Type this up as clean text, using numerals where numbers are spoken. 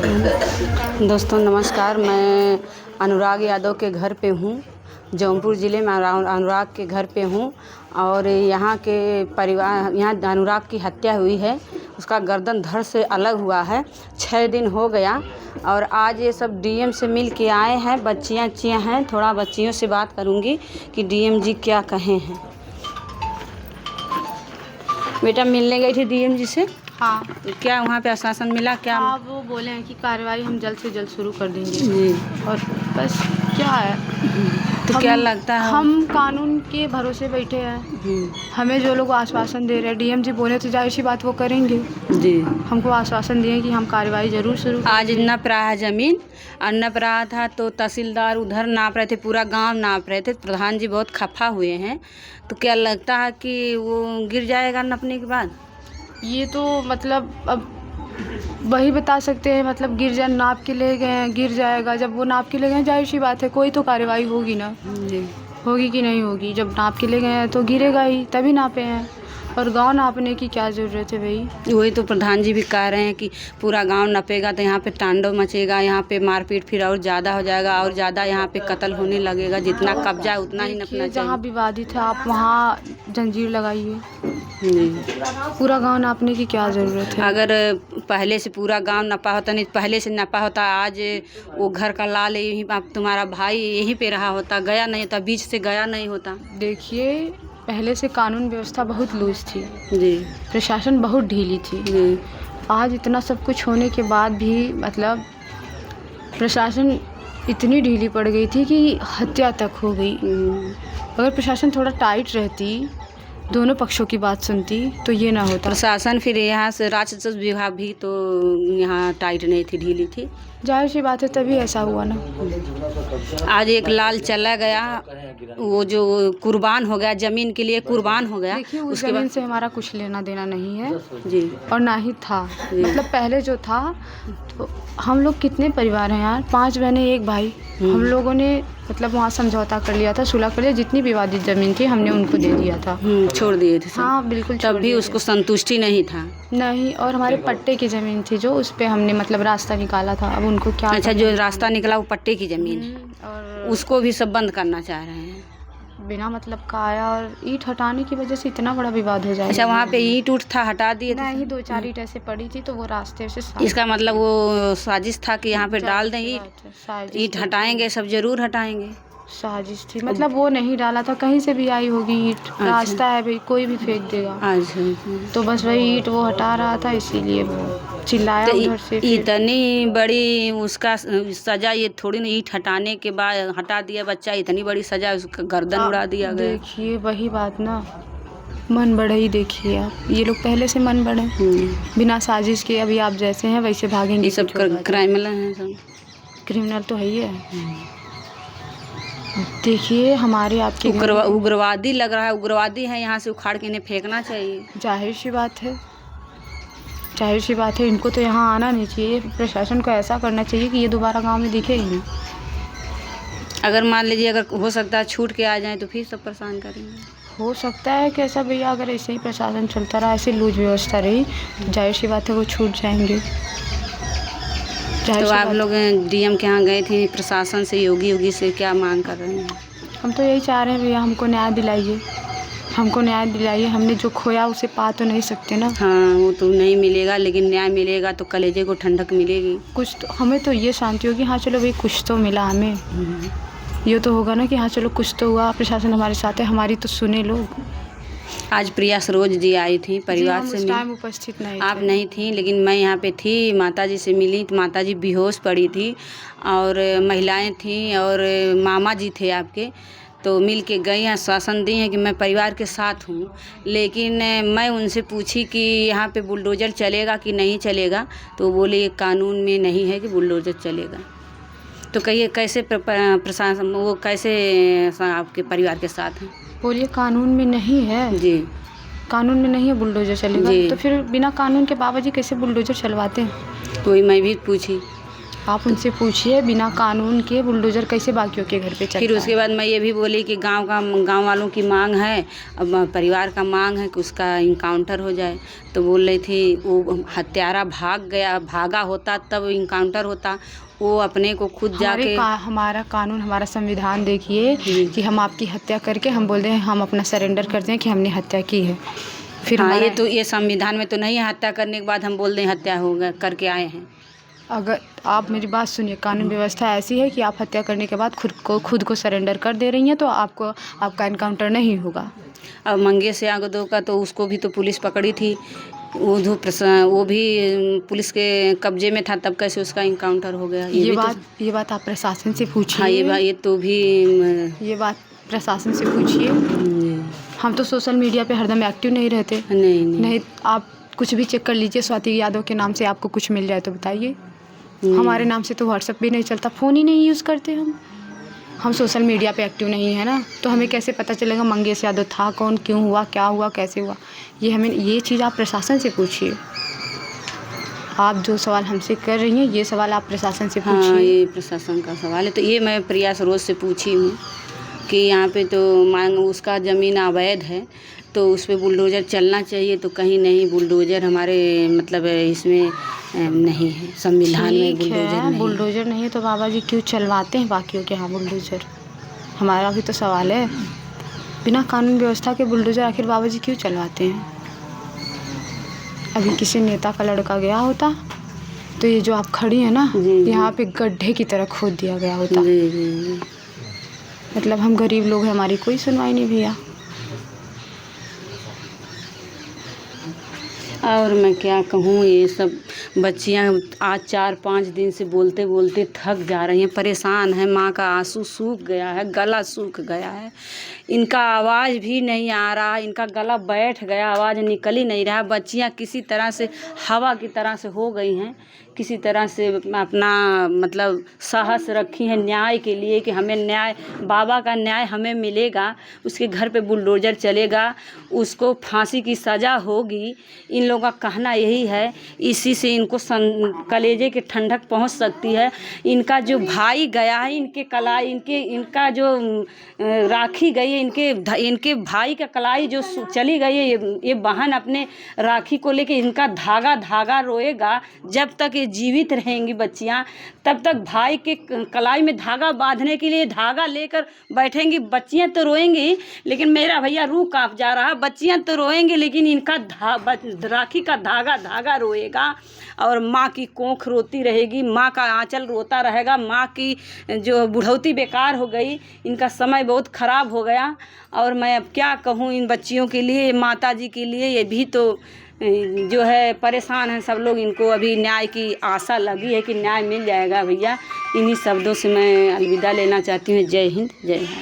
दोस्तों नमस्कार, मैं अनुराग यादव के घर पे हूँ। जौनपुर ज़िले में अनुराग के घर पे हूँ और यहाँ के परिवार यहाँ अनुराग की हत्या हुई है। उसका गर्दन धड़ से अलग हुआ है। 6 दिन हो गया और आज ये सब डीएम से मिल के आए हैं। बच्चियाँ हैं, थोड़ा बच्चियों से बात करूँगी कि डीएम जी क्या कहे हैं। बेटा मिलने गई थी डीएम जी से? हाँ। क्या वहाँ पे आश्वासन मिला? क्या हाँ, वो बोले हैं कि कार्रवाई हम जल्द से जल्द शुरू कर देंगे जी। और बस क्या है। तो क्या लगता है? हम कानून के भरोसे बैठे हैं। हमें जो लोग आश्वासन दे रहे हैं, डीएम जी बोले तो जाहिर सी बात वो करेंगे जी। हमको आश्वासन दिए कि हम कार्रवाई ज़रूर शुरू। आज नप रहा है ज़मीन और नप रहा था तो तहसीलदार उधर नाप रहे थे, पूरा गांव नाप रहे थे। प्रधान जी बहुत खफा हुए हैं। तो क्या लगता है कि वो गिर जाएगा नपने के बाद? ये तो मतलब अब वही बता सकते हैं। मतलब गिर जाए, नाप के ले गए गिर जाएगा। जब वो नाप के ले गए जाहिर सी बात है कोई तो कार्रवाई होगी ना। जी। होगी कि नहीं होगी? जब नाप के ले गए हैं तो गिरेगा ही, तभी नापे हैं। और गांव नापने की क्या ज़रूरत है भाई? वही तो प्रधान जी भी कह रहे हैं कि पूरा गांव नपेगा तो यहाँ पे तांडव मचेगा, यहाँ पे मारपीट फिर और ज़्यादा हो जाएगा और ज़्यादा यहाँ पे कत्ल होने लगेगा। जितना कब्जा है उतना ही नपना चाहिए। जहाँ विवादित है आप वहाँ जंजीर लगाइए। जी। पूरा गांव नापने की क्या ज़रूरत है? अगर पहले से पूरा गांव नपा होता, नहीं पहले से नपा होता, आज वो घर का लाल यहीं तुम्हारा भाई यहीं पे रहा होता, गया नहीं होता, बीच से गया नहीं होता। देखिए, पहले से कानून व्यवस्था बहुत लूज थी जी। प्रशासन बहुत ढीली थी जी। आज इतना सब कुछ होने के बाद भी मतलब प्रशासन इतनी ढीली पड़ गई थी कि हत्या तक हो गई। अगर प्रशासन थोड़ा टाइट रहती, दोनों पक्षों की बात सुनती तो ये ना होता। प्रशासन फिर यहाँ से राजस्व विभाग भी तो यहाँ टाइट नहीं थी, ढीली थी। जाहिर सी बात है तभी ऐसा हुआ ना। आज एक लाल चला गया, वो जो कुर्बान हो गया, ज़मीन के लिए कुर्बान हो गया। देखिए, उस ज़मीन से हमारा कुछ लेना देना नहीं है जी। और ना ही था। मतलब पहले जो था तो हम लोग कितने परिवार हैं यार, 5 बहनें 1 भाई। हम लोगों ने मतलब वहाँ समझौता कर लिया था, सुलह कर लिया। जितनी विवादित ज़मीन थी हमने उनको दे दिया था। छोड़ दिए थे सब। हाँ बिल्कुल। तब भी उसको संतुष्टि नहीं था। नहीं, और हमारे पट्टे की ज़मीन थी जो उस पे हमने मतलब रास्ता निकाला था। अब उनको क्या। अच्छा, जो रास्ता निकला वो पट्टे की ज़मीन है, और उसको भी सब बंद करना चाह रहे हैं। बिना मतलब का आया और ईंट हटाने की वजह से इतना बड़ा विवाद हो जाएगा। अच्छा, वहाँ पे ईंट उठ था, हटा दिए थे? नहीं, 2-4 ईंट ऐसे पड़ी थी तो वो रास्ते से। इसका मतलब वो साजिश था कि यहाँ पे डाल दें ईंट, ईंट हटाएंगे, सब जरूर हटाएंगे। साजिश थी, मतलब वो नहीं डाला था, कहीं से भी आई होगी ईंट। रास्ता है भाई, कोई भी फेंक देगा। अच्छा। तो बस वही ईंट वो हटा रहा था, इसीलिए वो चिल्लाया उधर से। इतनी बड़ी उसका सजा, ये थोड़ी ना ईंट हटाने के बाद हटा दिया बच्चा, इतनी बड़ी सजा, उसका गर्दन उड़ा दिया गया। देखिए वही बात ना, मन बढ़े ही। देखिए आप, ये लोग पहले से मन बढ़े, बिना साजिश के। अभी आप जैसे हैं वैसे भागेंगे। ये सब क्रिमिनल हैं, सब क्रिमिनल तो है ही है। देखिए हमारे आपके उग्रवादी लग रहा है, उग्रवादी है, यहाँ से उखाड़ के इन्हें फेंकना चाहिए। जाहिर सी बात है, जाहिर सी बात है। इनको तो यहाँ आना नहीं चाहिए। प्रशासन को ऐसा करना चाहिए कि ये दोबारा गांव में दिखे ही नहीं। अगर मान लीजिए अगर हो सकता है छूट के आ जाएं तो फिर सब परेशान करेंगे। हो सकता है कैसा भैया, अगर ऐसे ही प्रशासन चलता रहा, ऐसे लूज व्यवस्था रही तो जाहिर सी बात है वो छूट जाएंगे। तो आप लोग डीएम के यहाँ गए थे, प्रशासन से, योगी से क्या मांग कर रहे हैं? हम तो यही चाह रहे हैं भैया, हमको न्याय दिलाइए, हमको न्याय दिलाइए। हमने जो खोया उसे पा तो नहीं सकते ना। हाँ, वो तो नहीं मिलेगा, लेकिन न्याय मिलेगा तो कलेजे को ठंडक मिलेगी। कुछ तो हमें तो ये शांति होगी, हाँ चलो भाई कुछ तो मिला हमें। ये तो होगा ना कि हाँ चलो कुछ तो हुआ, प्रशासन हमारे साथ है, हमारी तो सुने लोग। आज प्रिया सरोज जी आई थी परिवार से। उस टाइम उपस्थित नहीं आप नहीं थी, लेकिन मैं यहाँ पे थी। माताजी से मिली तो माताजी बेहोश पड़ी थी और महिलाएं थीं और मामा जी थे आपके, तो मिल के गई, आश्वासन दी हैं कि मैं परिवार के साथ हूँ। लेकिन मैं उनसे पूछी कि यहाँ पे बुलडोज़र चलेगा कि नहीं चलेगा, तो बोले ये कानून में नहीं है कि बुलडोज़र चलेगा। तो कहिए कैसे प्रशासन, वो कैसे आपके परिवार के साथ हैं? बोलिए, कानून में नहीं है जी। कानून में नहीं है बुलडोज़र चलेगा, तो फिर बिना कानून के बाबा जी कैसे बुलडोज़र चलवाते हैं? तो वही मैं भी पूछी। आप उनसे पूछिए बिना कानून के बुलडोज़र कैसे बाकियों के घर पे चलता फिर उसके है। बाद मैं ये भी बोली कि गांव वालों की मांग है, अब परिवार का मांग है कि उसका इनकाउंटर हो जाए। तो बोल रही थी वो हत्यारा भागा होता तब इनकाउंटर होता, वो अपने को खुद जाके हमारा कानून, हमारा संविधान देखिए कि हम आपकी हत्या करके हम बोल दें हम अपना सरेंडर कर दें कि हमने हत्या की है। फिर हाँ, ये संविधान में तो नहीं है, हत्या करने के बाद हम बोल दें हत्या हो गया करके आए हैं। अगर आप मेरी बात सुनिए, कानून व्यवस्था ऐसी है कि आप हत्या करने के बाद खुद को सरेंडर कर दे रही हैं तो आपका इनकाउंटर नहीं होगा। अब मंगेश यादव का तो उसको भी तो पुलिस पकड़ी थी, वो भी पुलिस के कब्जे में था, तब कैसे उसका इनकाउंटर हो गया? ये बात आप प्रशासन से पूछिए। हाँ, ये तो भी ये बात प्रशासन से पूछिए। हम तो सोशल मीडिया पे हरदम एक्टिव नहीं रहते। नहीं, आप कुछ भी चेक कर लीजिए, स्वाति यादव के नाम से आपको कुछ मिल जाए तो बताइए। हमारे नाम से तो व्हाट्सएप भी नहीं चलता, फ़ोन ही नहीं यूज़ करते हम सोशल मीडिया पे एक्टिव नहीं है ना, तो हमें कैसे पता चलेगा मंगेश यादव था कौन, क्यों हुआ, क्या हुआ, कैसे हुआ? ये चीज़ आप प्रशासन से पूछिए। आप जो सवाल हमसे कर रही हैं ये सवाल आप प्रशासन से पूछिए। हाँ, ये प्रशासन का सवाल है। तो ये मैं प्रयास रोज़ से पूछी हूँ कि यहाँ पे तो उसका ज़मीन अवैध है, तो उस पर बुलडोज़र चलना चाहिए, तो कहीं नहीं, बुलडोज़र हमारे मतलब इसमें नहीं है, संविधान में बुलडोज़र नहीं है तो बाबा जी क्यों चलवाते हैं बाकियों के यहाँ बुलडोज़र? हमारा भी तो सवाल है, बिना कानून व्यवस्था के बुलडोज़र आखिर बाबा जी क्यों चलवाते हैं? अभी किसी नेता का लड़का गया होता तो ये जो आप खड़ी हैं ना, यहाँ पे गड्ढे की तरह खोद दिया गया होता। मतलब हम गरीब लोग हैं, हमारी कोई सुनवाई नहीं भैया। और मैं क्या कहूँ, ये सब बच्चियाँ आज 4-5 दिन से बोलते बोलते थक जा रही हैं, परेशान हैं। माँ का आंसू सूख गया है, गला सूख गया है, इनका आवाज़ भी नहीं आ रहा, इनका गला बैठ गया, आवाज़ निकल ही नहीं रहा। बच्चियाँ किसी तरह से हवा की तरह से हो गई हैं, किसी तरह से अपना मतलब साहस रखी है न्याय के लिए कि हमें न्याय, बाबा का न्याय हमें मिलेगा, उसके घर पे बुलडोज़र चलेगा, उसको फांसी की सज़ा होगी। इन लोगों का कहना यही है, इसी से इनको कलेजे के ठंडक पहुंच सकती है। इनका जो भाई गया है, इनके कलाई, इनका जो राखी गई है, इनके भाई का कलाई जो चली गई है, ये बहन अपने राखी को लेके इनका धागा रोएगा। जब तक ये जीवित रहेंगी बच्चियां, तब तक भाई के कलाई में धागा बांधने के लिए धागा लेकर बैठेंगी। बच्चियां तो रोएंगी, लेकिन मेरा भैया रूह कांप जा रहा। बच्चियां तो रोएंगी, लेकिन इनका राखी का धागा रोएगा, और माँ की कोख रोती रहेगी, माँ का आंचल रोता रहेगा। माँ की जो बुढ़ौती बेकार हो गई, इनका समय बहुत ख़राब हो गया। और मैं अब क्या कहूँ इन बच्चियों के लिए, माता जी के लिए, ये भी तो जो है परेशान हैं सब लोग। इनको अभी न्याय की आशा लगी है कि न्याय मिल जाएगा भैया। इन्हीं शब्दों से मैं अलविदा लेना चाहती हूँ। जय हिंद, जय भारत।